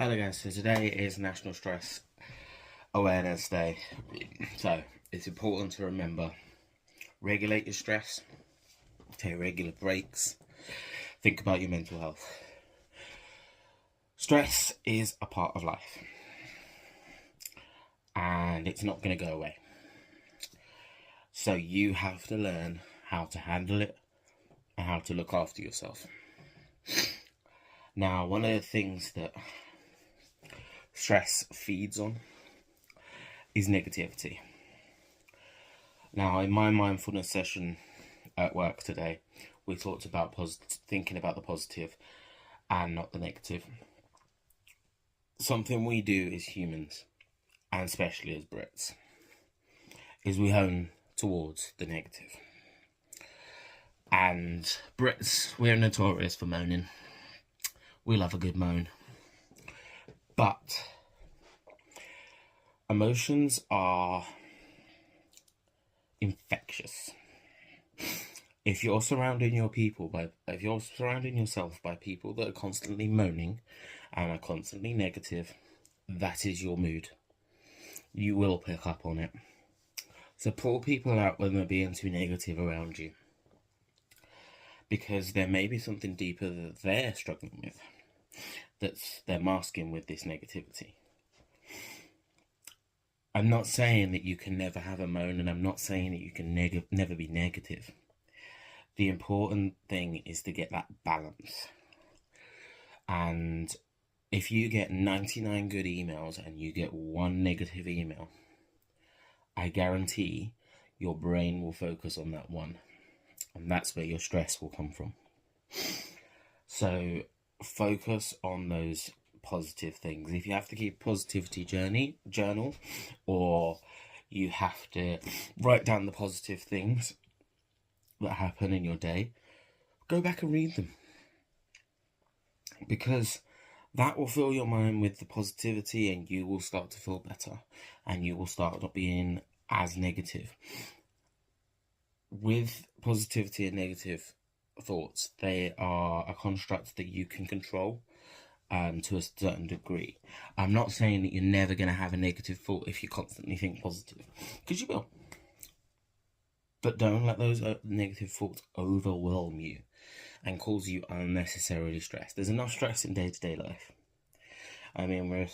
Hello guys, so today is National Stress Awareness Day. So it's important to remember, regulate your stress, take regular breaks, think about your mental health. Stress is a part of life and it's not going to go away. So you have to learn how to handle it and how to look after yourself. Now, one of the things that stress feeds on is negativity. Now, in my mindfulness session at work today, we talked about thinking about the positive and not the negative. Something we do as humans, and especially as Brits, is we hone towards the negative. And Brits, we're notorious for moaning. We love a good moan. But emotions are infectious. If you're surrounding yourself by people that are constantly moaning and are constantly negative, that is your mood. You will pick up on it. So pull people out when they're being too negative around you, because there may be something deeper that they're struggling with, they're masking with this negativity. I'm not saying that you can never have a moan, and I'm not saying that you can never be negative. The important thing is to get that balance. And if you get 99 good emails and you get one negative email, I guarantee your brain will focus on that one. And that's where your stress will come from. So focus on those positive things. If you have to keep positivity journal, or you have to write down the positive things that happen in your day, go back and read them, because that will fill your mind with the positivity and you will start to feel better and you will start not being as negative. With positivity and negative thoughts, they are a construct that you can control to a certain degree. I'm not saying that you're never going to have a negative thought if you constantly think positive, because you will. But don't let those negative thoughts overwhelm you and cause you unnecessarily stress. There's enough stress in day-to-day life. I mean, we're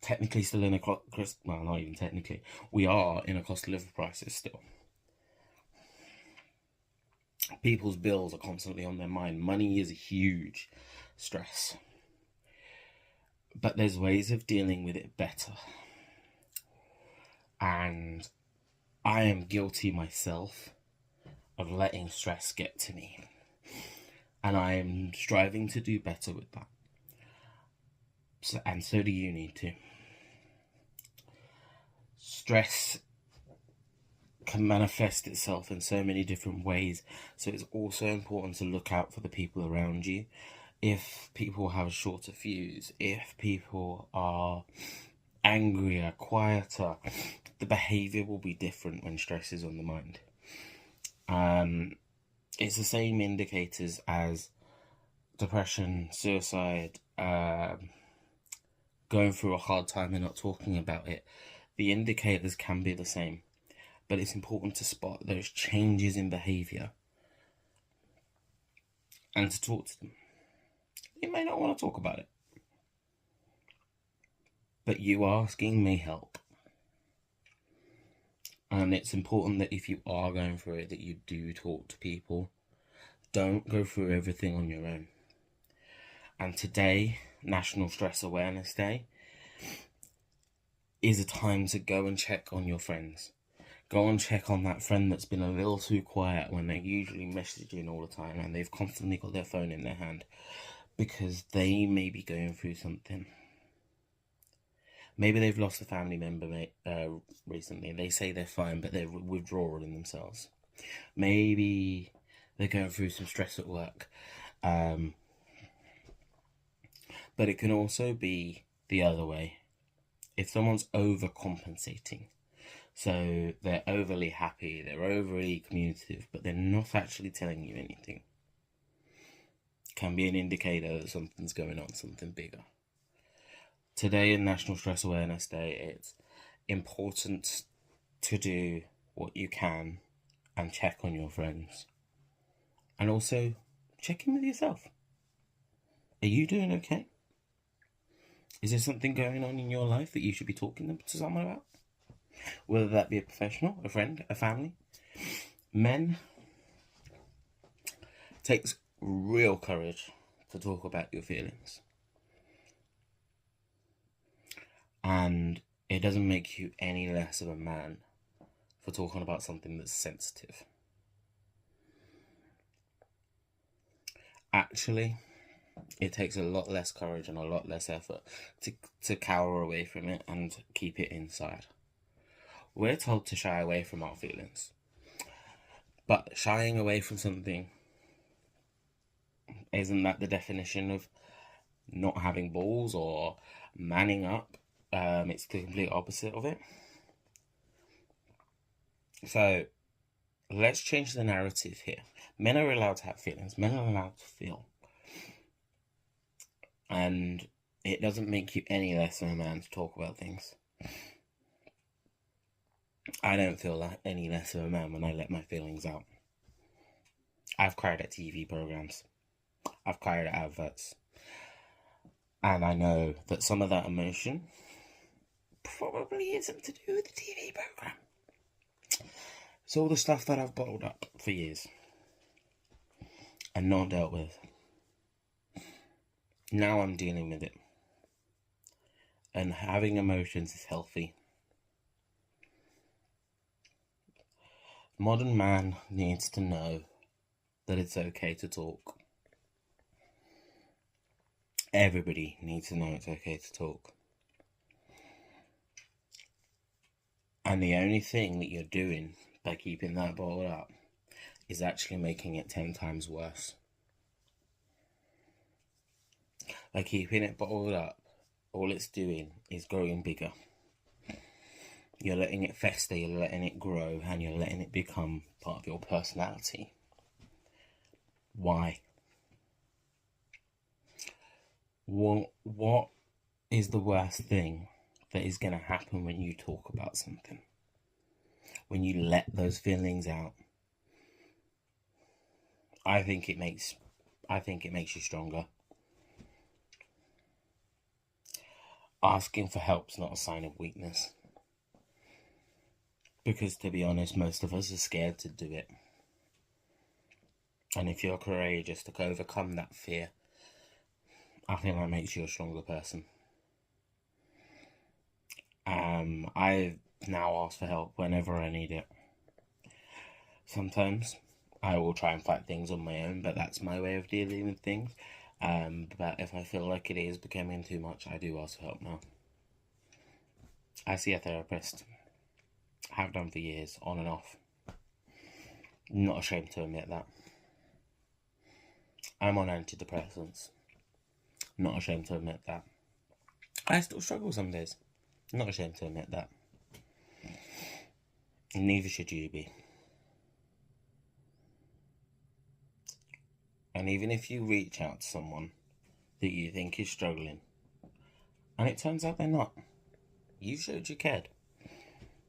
technically still in well, not even technically. We are in a cost of living crisis still. People's bills are constantly on their mind. Money is a huge stress. But there's ways of dealing with it better. And I am guilty myself of letting stress get to me. And I am striving to do better with that. And so do you need to. Stress can manifest itself in so many different ways, so it's also important to look out for the people around you. If people have a shorter fuse, if people are angrier, quieter, the behaviour will be different when stress is on the mind. It's the same indicators as depression, suicide, going through a hard time and not talking about it. The indicators can be the same. But it's important to spot those changes in behaviour and to talk to them. You may not want to talk about it, but you asking may help. And it's important that if you are going through it, that you do talk to people. Don't go through everything on your own. And today, National Stress Awareness Day, is a time to go and check on your friends. Go and check on that friend that's been a little too quiet when they're usually messaging all the time and they've constantly got their phone in their hand, because they may be going through something. Maybe they've lost a family member recently and they say they're fine, but they're withdrawing themselves. Maybe they're going through some stress at work. But it can also be the other way. If someone's overcompensating, so they're overly happy, they're overly communicative, but they're not actually telling you anything, can be an indicator that something's going on, something bigger. Today in National Stress Awareness Day, it's important to do what you can and check on your friends. And also check in with yourself. Are you doing okay? Is there something going on in your life that you should be talking to someone about? Whether that be a professional, a friend, a family. Men, takes real courage to talk about your feelings. And it doesn't make you any less of a man for talking about something that's sensitive. Actually, it takes a lot less courage and a lot less effort to cower away from it and keep it inside. We're told to shy away from our feelings. But shying away from something, isn't that the definition of not having balls or manning up? It's the complete opposite of it. So let's change the narrative here. Men are allowed to have feelings. Men are allowed to feel. And it doesn't make you any less of a man to talk about things. I don't feel like any less of a man when I let my feelings out. I've cried at TV programs. I've cried at adverts. And I know that some of that emotion probably isn't to do with the TV program. It's all the stuff that I've bottled up for years and not dealt with. Now I'm dealing with it. And having emotions is healthy. Modern man needs to know that it's okay to talk. Everybody needs to know it's okay to talk. And the only thing that you're doing by keeping that bottled up is actually making it 10 times worse. By keeping it bottled up, all it's doing is growing bigger. You're letting it fester, you're letting it grow, and you're letting it become part of your personality. Why? What is the worst thing that is going to happen when you talk about something? When you let those feelings out? I think it makes you stronger. Asking for help's not a sign of weakness. Because to be honest, most of us are scared to do it. And if you're courageous to overcome that fear, I think that makes you a stronger person. I now ask for help whenever I need it. Sometimes I will try and fight things on my own, but that's my way of dealing with things. But if I feel like it is becoming too much, I do ask for help now. I see a therapist. Have done for years, on and off. Not ashamed to admit that. I'm on antidepressants. Not ashamed to admit that. I still struggle some days. Not ashamed to admit that. Neither should you be. And even if you reach out to someone that you think is struggling, and it turns out they're not, you showed you cared.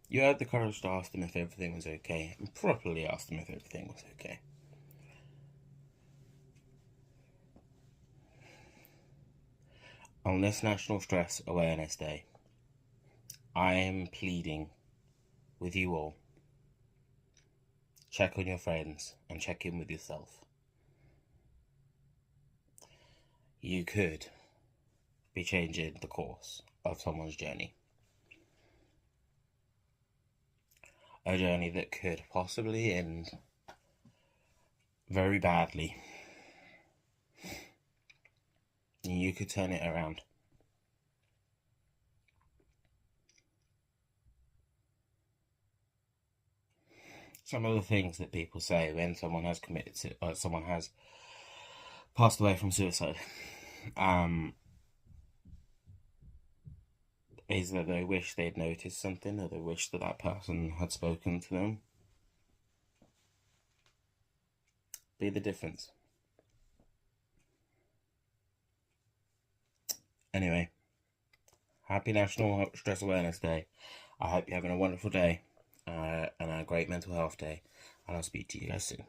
You had the courage to ask them if everything was okay, and properly ask them if everything was okay. On this National Stress Awareness Day, I am pleading with you all. Check on your friends and check in with yourself. You could be changing the course of someone's journey. A journey that could possibly end very badly. You could turn it around. Some of the things that people say when someone has someone has passed away from suicide, is that they wish they'd noticed something, or they wish that that person had spoken to them. Be the difference. Anyway, Happy National Stress Awareness Day. I hope you're having a wonderful day and a great mental health day. And I'll speak to you guys soon.